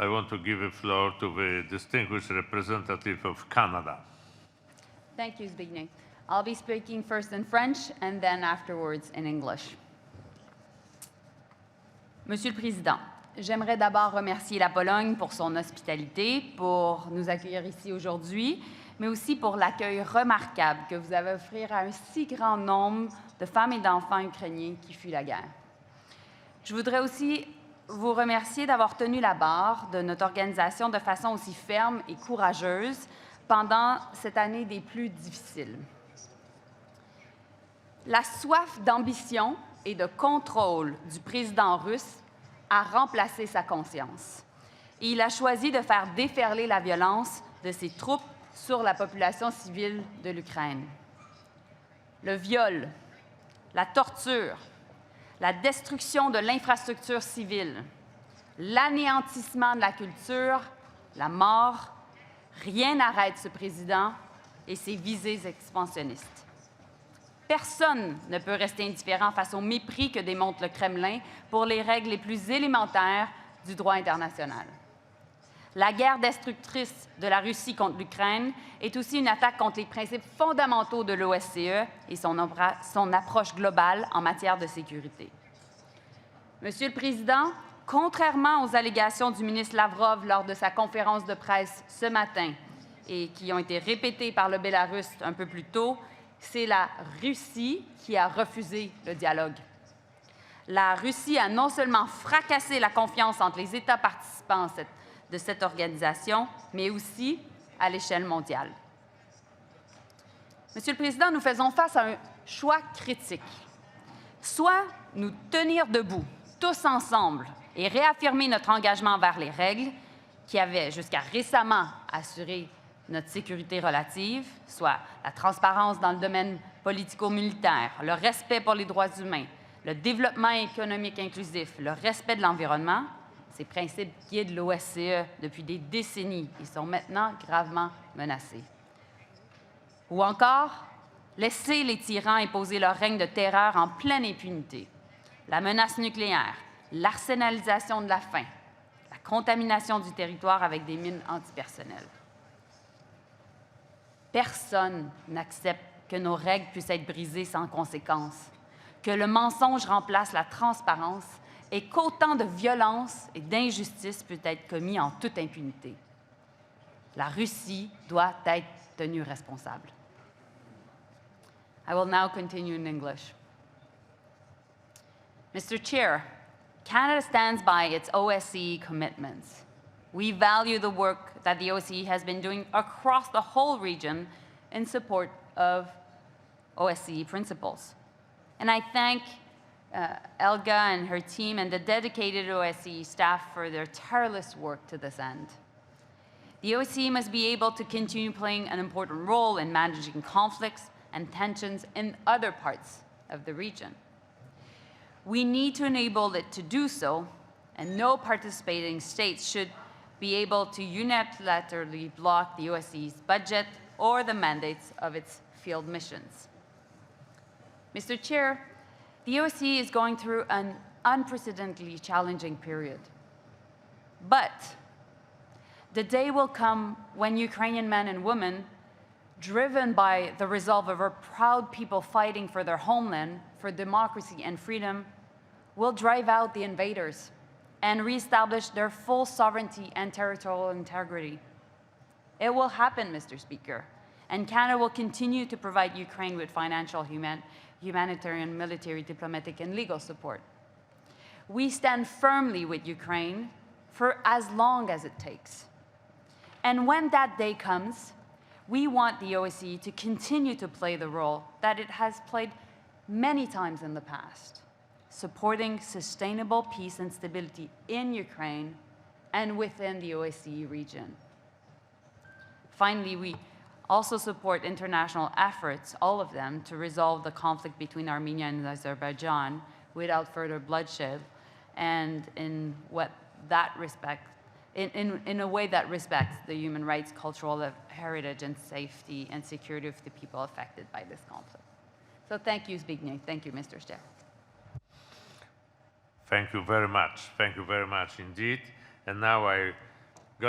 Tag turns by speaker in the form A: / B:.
A: I want to give the floor to the distinguished representative of Canada.
B: Thank you, Zbigniew. I'll be speaking first in French and then afterwards in English. Monsieur le Président, j'aimerais d'abord remercier la Pologne pour son hospitalité, pour nous accueillir ici aujourd'hui, mais aussi pour l'accueil remarquable que vous avez offert à un si grand nombre de femmes et d'enfants ukrainiens qui fuient la guerre. Je voudrais aussi vous remercier d'avoir tenu la barre de notre organisation de façon aussi ferme et courageuse pendant cette année des plus difficiles. La soif d'ambition et de contrôle du président russe a remplacé sa conscience. Et il a choisi de faire déferler la violence de ses troupes sur la population civile de l'Ukraine. Le viol, la torture, la destruction de l'infrastructure civile, l'anéantissement de la culture, la mort, rien n'arrête ce président et ses visées expansionnistes. Personne ne peut rester indifférent face au mépris que démontre le Kremlin pour les règles les plus élémentaires du droit international. La guerre destructrice de la Russie contre l'Ukraine est aussi une attaque contre les principes fondamentaux de l'OSCE et son approche globale en matière de sécurité. Monsieur le Président, contrairement aux allégations du ministre Lavrov lors de sa conférence de presse ce matin et qui ont été répétées par le Bélarus un peu plus tôt, c'est la Russie qui a refusé le dialogue. La Russie a non seulement fracassé la confiance entre les États participants de cette organisation, mais aussi à l'échelle mondiale. Monsieur le Président, nous faisons face à un choix critique. Soit nous tenir debout, tous ensemble, et réaffirmer notre engagement vers les règles qui avaient jusqu'à récemment assuré notre sécurité relative, soit la transparence dans le domaine politico-militaire, le respect pour les droits humains, le développement économique inclusif, le respect de l'environnement. Ces principes guident l'OSCE depuis des décennies et sont maintenant gravement menacés. Ou encore, laisser les tyrans imposer leur règne de terreur en pleine impunité. La menace nucléaire, l'arsenalisation de la faim, la contamination du territoire avec des mines antipersonnelles. Personne n'accepte que nos règles puissent être brisées sans conséquence, que le mensonge remplace la transparence et qu'autant de violence et d'injustice peut être commis en toute impunité. La Russie doit être tenue responsable. I will now continue in English. Mr. Chair, Canada stands by its OSCE commitments. We value the work that the OSCE has been doing across the whole region in support of OSCE principles. And I thank Elga and her team and the dedicated OSCE staff for their tireless work to this end. The OSCE must be able to continue playing an important role in managing conflicts and tensions in other parts of the region. We need to enable it to do so, and no participating states should be able to unilaterally block the OSCE's budget or the mandates of its field missions. Mr. Chair, the OSCE is going through an unprecedentedly challenging period. But the day will come when Ukrainian men and women, driven by the resolve of our proud people fighting for their homeland, for democracy and freedom, will drive out the invaders and reestablish their full sovereignty and territorial integrity. It will happen, Mr. Speaker, and Canada will continue to provide Ukraine with financial, humanitarian, military, diplomatic, and legal support. We stand firmly with Ukraine for as long as it takes. And when that day comes, we want the OSCE to continue to play the role that it has played many times in the past, supporting sustainable peace and stability in Ukraine and within the OSCE region. Finally, we also support international efforts, all of them, to resolve the conflict between Armenia and Azerbaijan without further bloodshed and in a way that respects the human rights, cultural heritage, and safety and security of the people affected by this conflict. So thank you, Zbigniew. Thank you, Mr. Chair.
A: Thank you very much. Thank you very much indeed. And now I